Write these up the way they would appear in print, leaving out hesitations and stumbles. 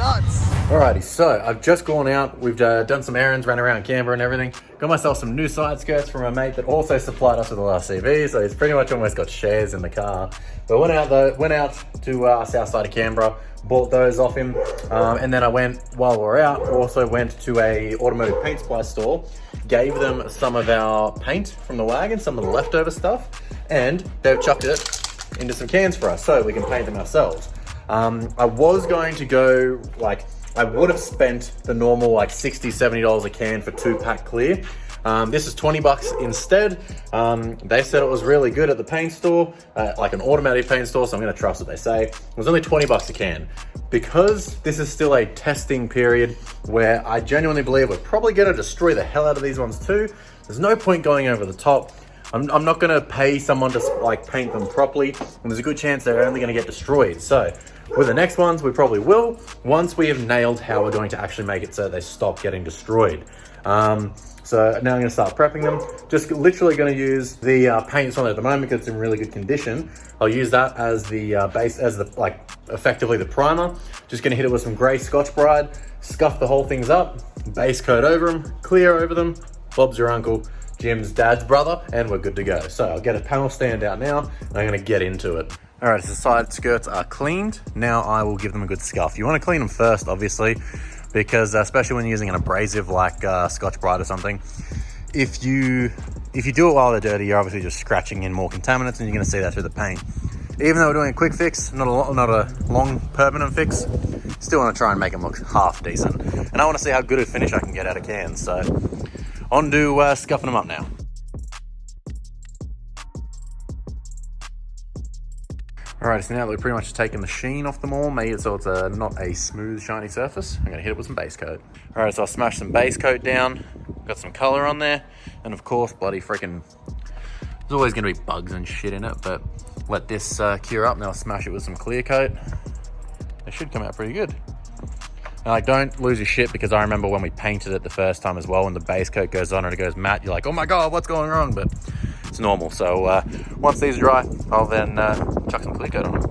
nuts. Alrighty, so I've just gone out. We've done some errands, ran around Canberra and everything. Got myself some new side skirts from a mate that also supplied us with the last CV, so he's pretty much almost got shares in the car. But went out to south side of Canberra, bought those off him, and then I went, while we were out, also went to a automotive paint supply store, gave them some of our paint from the wagon, some of the leftover stuff, and they've chucked it into some cans for us so we can paint them ourselves. I was going to go, I would have spent the normal $60, $70 a can for 2-pack clear. This is 20 bucks instead. They said it was really good at the paint store, like an automatic paint store, so I'm gonna trust what they say. It was only 20 bucks a can. Because this is still a testing period where I genuinely believe we're probably gonna destroy the hell out of these ones too, there's no point going over the top. I'm not gonna pay someone to paint them properly, and there's a good chance they're only gonna get destroyed. So with the next ones, we probably will, once we have nailed how we're going to actually make it so they stop getting destroyed. So now I'm gonna start prepping them. Just literally gonna use the paint that's on it at the moment because it's in really good condition. I'll use that as the base, as the effectively the primer. Just gonna hit it with some gray Scotch Brite, scuff the whole things up, base coat over them, clear over them. Bob's your uncle, Jim's dad's brother, and we're good to go. So I'll get a panel stand out now, and I'm gonna get into it. All right, so the side skirts are cleaned. Now I will give them a good scuff. You wanna clean them first, obviously, because especially when you're using an abrasive like Scotch Brite or something, if you do it while they're dirty, you're obviously just scratching in more contaminants, and you're gonna see that through the paint. Even though we're doing a quick fix, not a long permanent fix, still wanna try and make them look half decent. And I wanna see how good a finish I can get out of cans, so on to scuffing them up now. Alright, so now we've pretty much taken the sheen off them all, made it so it's not a smooth, shiny surface. I'm gonna hit it with some base coat. Alright, so I'll smash some base coat down, got some color on there, and of course, bloody freaking, there's always gonna be bugs and shit in it, but let this cure up, now I'll smash it with some clear coat. It should come out pretty good. And don't lose your shit, because I remember when we painted it the first time as well, when the base coat goes on and it goes matte, you're like, oh my God, what's going wrong? But it's normal. So once these dry, I'll then chuck some clear coat on them.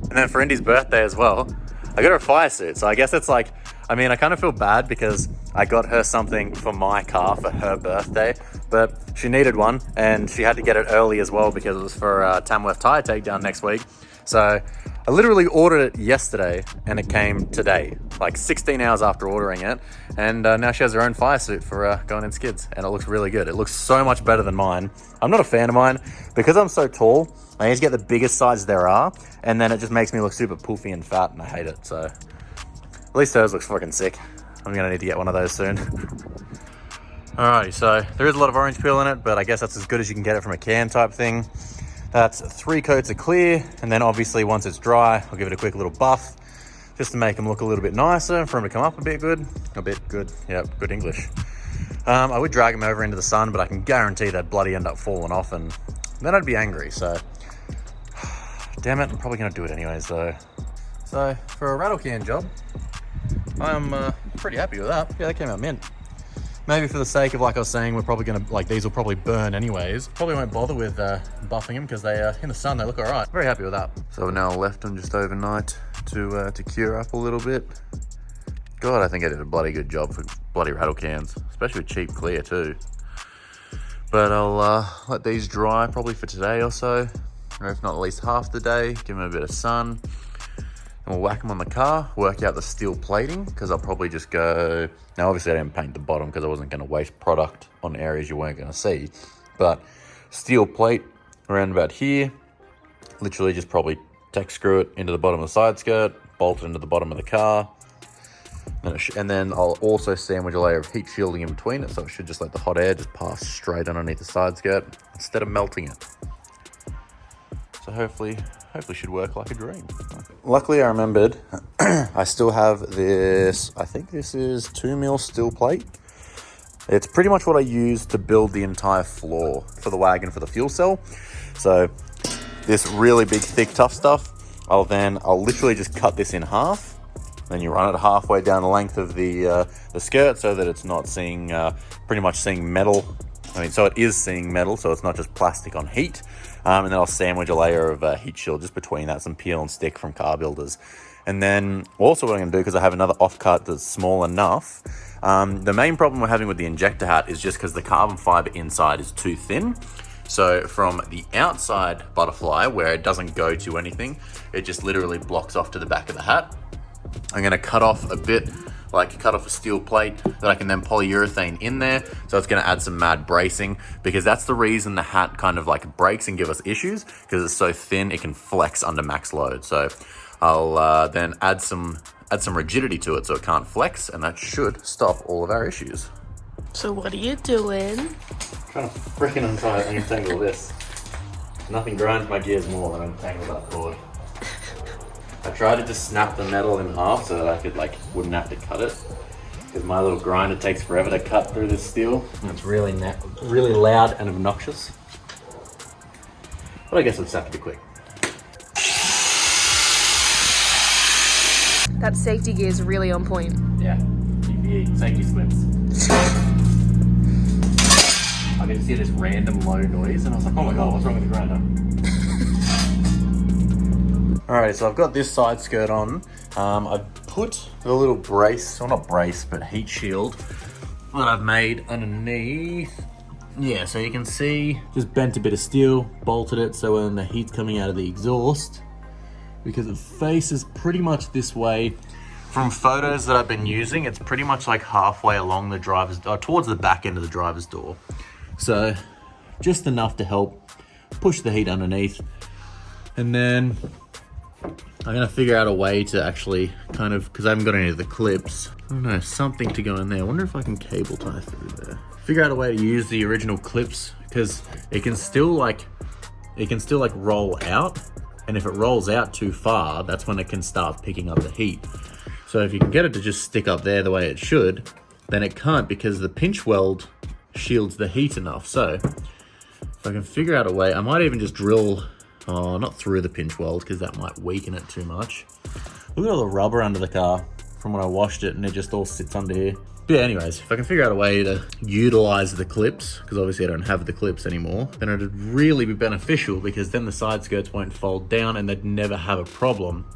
And then for Indy's birthday as well, I got her a fire suit. So I guess it's I kind of feel bad because I got her something for my car for her birthday, but she needed one and she had to get it early as well because it was for Tamworth Tyre Takedown next week. So I literally ordered it yesterday and it came today, 16 hours after ordering it. And now she has her own fire suit for going in skids, and it looks really good. It looks so much better than mine. I'm not a fan of mine because I'm so tall. I need to get the biggest size there are, and then it just makes me look super poofy and fat, and I hate it. So at least hers looks fucking sick. I'm gonna need to get one of those soon. Alrighty, so there is a lot of orange peel in it, but I guess that's as good as you can get it from a can type thing. That's 3 coats of clear, and then obviously once it's dry, I'll give it a quick little buff just to make them look a little bit nicer, for them to come up a bit good. Yep, good English. I would drag them over into the sun, but I can guarantee they'd bloody end up falling off, and then I'd be angry, so damn it, I'm probably gonna do it anyways though. So for a rattle can job, I'm pretty happy with that. Yeah, that came out mint. Maybe for the sake of, I was saying, we're probably gonna, these will probably burn anyways. Probably won't bother with buffing them because they, in the sun, they look all right. Very happy with that. So I've now left them just overnight to cure up a little bit. God, I think I did a bloody good job for bloody rattle cans, especially with cheap clear too. But I'll let these dry probably for today or so, or if not at least half the day, give them a bit of sun. And we'll whack them on the car, work out the steel plating, because I'll probably just go, now obviously I didn't paint the bottom because I wasn't going to waste product on areas you weren't going to see, but steel plate around about here, literally just probably tack screw it into the bottom of the side skirt, bolt it into the bottom of the car, and then I'll also sandwich a layer of heat shielding in between it, so it should just let the hot air just pass straight underneath the side skirt instead of melting it. So hopefully should work like a dream. Luckily I remembered I still have this, I think this is 2mm steel plate. It's pretty much what I use to build the entire floor for the wagon for the fuel cell. So this really big, thick, tough stuff, I'll literally just cut this in half. Then you run it halfway down the length of the skirt so that it's not pretty much seeing metal I mean, so it is seeing metal, so it's not just plastic on heat. And then I'll sandwich a layer of heat shield just between that, some peel and stick from Car Builders. And then also what I'm going to do, because I have another offcut that's small enough, the main problem we're having with the injector hat is just because the carbon fiber inside is too thin. So from the outside butterfly, where it doesn't go to anything, it just literally blocks off to the back of the hat. I'm going to cut off a bit, like cut off a steel plate that I can then polyurethane in there. So it's going to add some mad bracing, because that's the reason the hat kind of like breaks and give us issues, because it's so thin it can flex under max load. So I'll then add some rigidity to it so it can't flex, and that should stop all of our issues. So what are you doing? Trying to freaking untangle this. Nothing grinds my gears more than untangle that cord. I tried to just snap the metal in half so that I could wouldn't have to cut it, because my little grinder takes forever to cut through this steel. And it's really loud and obnoxious. But I guess I'll just have to be quick. That safety gear is really on point. Yeah, PPE, safety slips. I could just hear this random low noise and I was like, oh my god, what's wrong with the grinder? Alright, so I've got this side skirt on. I've put the little brace, well not brace, but heat shield that I've made underneath. Yeah, so you can see, just bent a bit of steel, bolted it so when the heat's coming out of the exhaust, because it faces pretty much this way. From photos that I've been using, it's pretty much like halfway along the driver's door, towards the back end of the driver's door. So just enough to help push the heat underneath. And then I'm gonna figure out a way to actually kind of, because I haven't got any of the clips, I don't know, something to go in there. I wonder if I can cable tie through there. Figure out a way to use the original clips, because it can still roll out. And if it rolls out too far, that's when it can start picking up the heat. So if you can get it to just stick up there the way it should, then it can't, because the pinch weld shields the heat enough. So if I can figure out a way, I might even just drill, not through the pinch weld, because that might weaken it too much. Look at all the rubber under the car from when I washed it, and it just all sits under here. But yeah, anyways, if I can figure out a way to utilize the clips, because obviously I don't have the clips anymore, then it'd really be beneficial, because then the side skirts won't fold down and they'd never have a problem.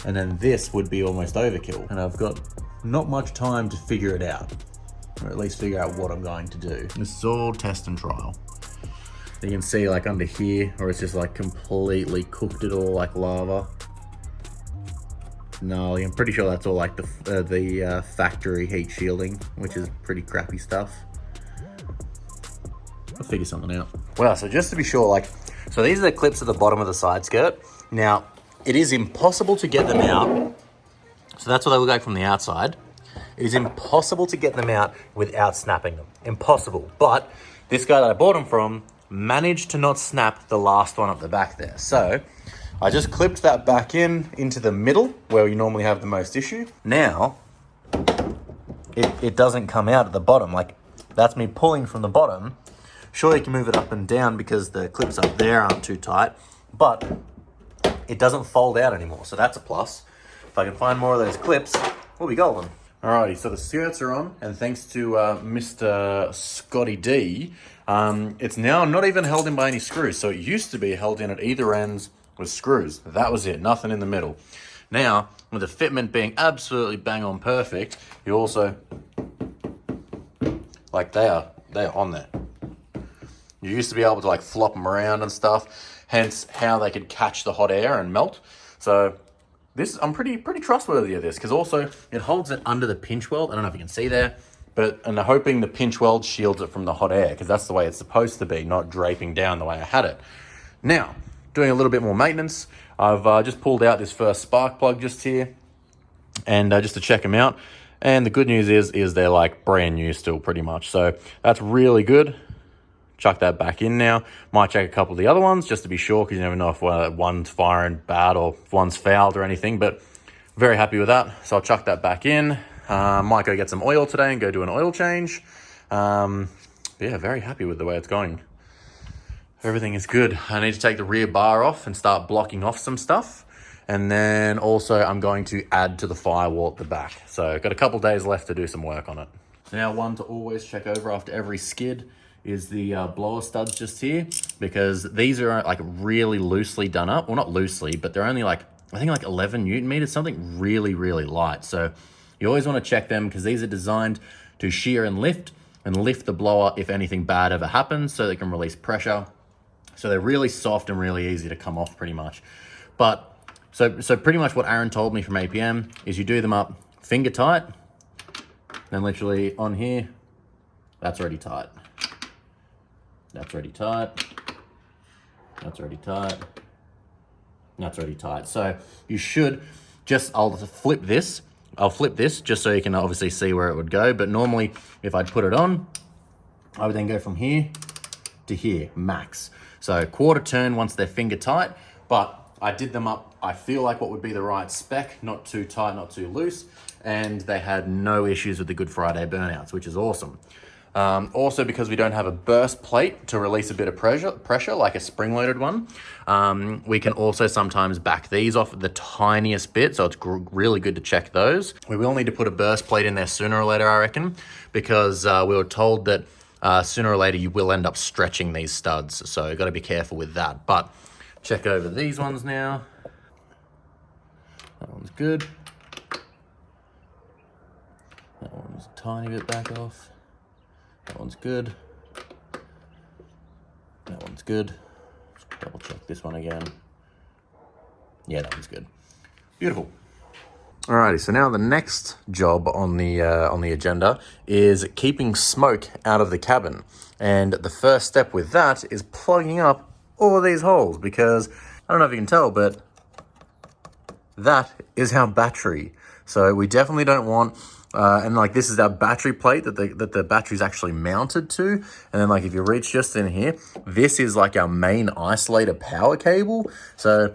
And then this would be almost overkill. And I've got not much time to figure it out, or at least figure out what I'm going to do. This is all test and trial. You can see like under here, or it's just like completely cooked it all like lava. No, I'm pretty sure that's all like the factory heat shielding, which is pretty crappy stuff. I'll figure something out. Well, so just to be sure, so these are the clips at the bottom of the side skirt. Now, it is impossible to get them out. So that's what they look like from the outside. It is impossible to get them out without snapping them. Impossible. But this guy that I bought them from managed to not snap the last one up the back there. So I just clipped that back into the middle where you normally have the most issue. Now, it doesn't come out at the bottom. Like, that's me pulling from the bottom. Sure, you can move it up and down because the clips up there aren't too tight, but it doesn't fold out anymore. So that's a plus. If I can find more of those clips, we'll be golden. Alrighty, so the skirts are on, and thanks to Mr. Scotty D, it's now not even held in by any screws. So it used to be held in at either ends with screws. That was it, nothing in the middle. Now, with the fitment being absolutely bang on perfect, you also, they're on there. You used to be able to flop them around and stuff, hence how they could catch the hot air and melt. So this, I'm pretty trustworthy of this, because also it holds it under the pinch weld. I don't know if you can see there, and I'm hoping the pinch weld shields it from the hot air, because that's the way it's supposed to be, not draping down the way I had it. Now, doing a little bit more maintenance, I've just pulled out this first spark plug just here, and just to check them out. And the good news is they're brand new still pretty much. So that's really good. Chuck that back in now. Might check a couple of the other ones just to be sure, because you never know if one's firing bad or if one's fouled or anything, but very happy with that. So I'll chuck that back in. Might go get some oil today and go do an oil change. Yeah, very happy with the way it's going. Everything is good. I need to take the rear bar off and start blocking off some stuff. And then also I'm going to add to the firewall at the back. So I've got a couple days left to do some work on it. So now one to always check over after every skid is the blower studs just here, because these are like really loosely done up. Well, not loosely, but they're only like, I think like 11 Newton meters, something really, really light. So you always want to check them because these are designed to shear and lift the blower if anything bad ever happens, so they can release pressure. So they're really soft and really easy to come off pretty much. But so pretty much what Aaron told me from APM is you do them up finger tight, then literally on here, that's already tight. That's already tight. That's already tight. That's already tight. So you should just, I'll flip this just so you can obviously see where it would go. But normally if I'd put it on, I would then go from here to here, max. So quarter turn once they're finger tight, but I did them up, I feel like what would be the right spec, not too tight, not too loose, and they had no issues with the Good Friday burnouts, which is awesome. Also, because we don't have a burst plate to release a bit of pressure like a spring-loaded one, we can also sometimes back these off the tiniest bit, so it's really good to check those. We will need to put a burst plate in there sooner or later, I reckon, because we were told that sooner or later you will end up stretching these studs, so you've got to be careful with that. But check over these ones now. That one's good. That one's a tiny bit back off. That one's good. That one's good. Just double check this one again. Yeah, that one's good. Beautiful. Alrighty, so now the next job on the agenda is keeping smoke out of the cabin. And the first step with that is plugging up all of these holes, because I don't know if you can tell, but that is our battery. So we definitely don't want, and like this is our battery plate that the battery's actually mounted to. And then like if you reach just in here, this is like our main isolator power cable. So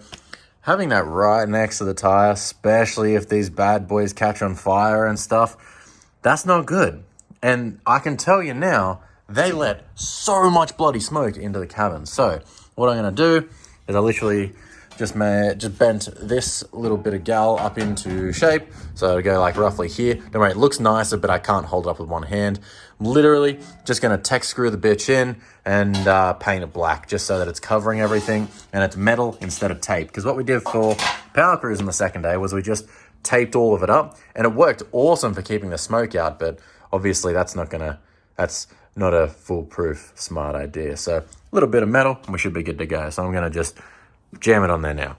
having that right next to the tire, especially if these bad boys catch on fire and stuff, that's not good. And I can tell you now, they let so much bloody smoke into the cabin. So what I'm gonna do is I literally just bent this little bit of gal up into shape. So it'll go like roughly here. Don't worry, it looks nicer, but I can't hold it up with one hand. I'm literally just gonna tech screw the bitch in and paint it black, just so that it's covering everything and it's metal instead of tape. Because what we did for Power Cruise on the second day was we just taped all of it up, and it worked awesome for keeping the smoke out, but obviously that's not a foolproof smart idea. So a little bit of metal and we should be good to go. So I'm gonna just jam it on there now.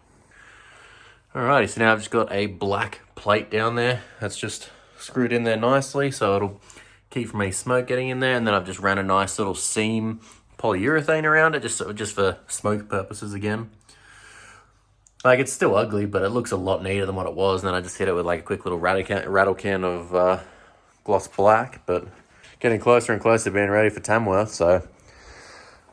Alrighty, so now I've just got a black plate down there that's just screwed in there nicely, so it'll keep from any smoke getting in there. And then I've just ran a nice little seam polyurethane around it, just for smoke purposes again. Like, it's still ugly, but it looks a lot neater than what it was. And then I just hit it with like a quick little rattle can of gloss black, but getting closer and closer to being ready for Tamworth. So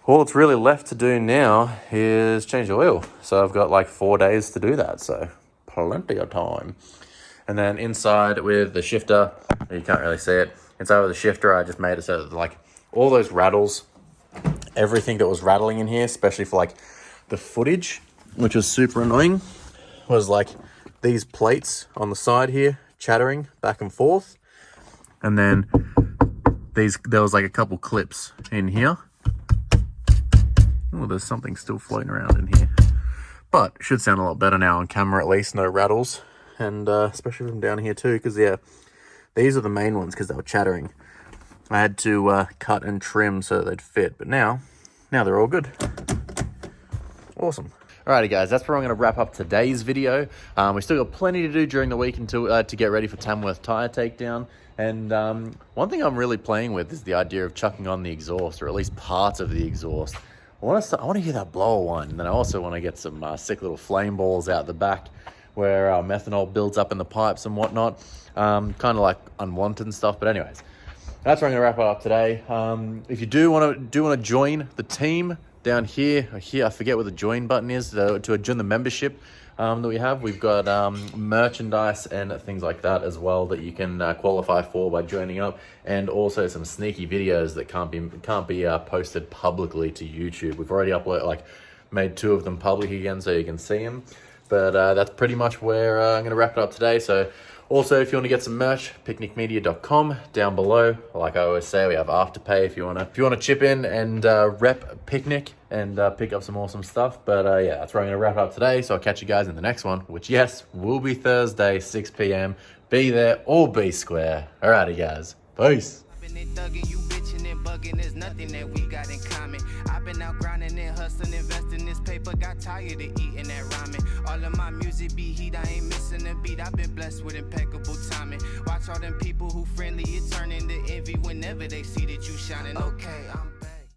all that's really left to do now is change the oil. So I've got like 4 days to do that, so plenty of time. And then inside with the shifter, you can't really see it. Inside with the shifter, I just made it so that like all those rattles, everything that was rattling in here, especially for like the footage, which was super annoying, was like these plates on the side here chattering back and forth. And then there was like a couple clips in here. Oh, there's something still floating around in here. But it should sound a lot better now on camera, at least, no rattles. And especially from down here too, because yeah, these are the main ones because they were chattering. I had to cut and trim so they'd fit, but now they're all good. Awesome. Alrighty guys, that's where I'm going to wrap up today's video. We still got plenty to do during the week until to get ready for Tamworth Tyre Takedown. And one thing I'm really playing with is the idea of chucking on the exhaust, or at least parts of the exhaust. I want to hear that blower one, and then I also want to get some sick little flame balls out the back where methanol builds up in the pipes and whatnot. Kind of like unwanted stuff, but anyways, that's where I'm going to wrap it up today. If you do want to join the team down here, I forget where the join button is, to join the membership that we have. We've got merchandise and things like that as well that you can qualify for by joining up, and also some sneaky videos that can't be posted publicly to YouTube. We've already made 2 of them public again so you can see them. But that's pretty much where I'm going to wrap it up today. So Also, if you want to get some merch, picnicmedia.com down below. Like I always say, we have Afterpay if you wanna chip in and rep Picnic and pick up some awesome stuff. But yeah, that's where I'm gonna wrap up today. So I'll catch you guys in the next one, which yes, will be Thursday, 6 p.m. Be there or be square. Alrighty, guys. Peace. There's nothing that we got in common. I've been out grinding and hustling, investing this paper. Got tired of eating that ramen. All of my music be heat, I ain't missing a beat. I've been blessed with impeccable timing. Watch all them people who friendly, it turn into envy whenever they see that you shining. Okay, I'm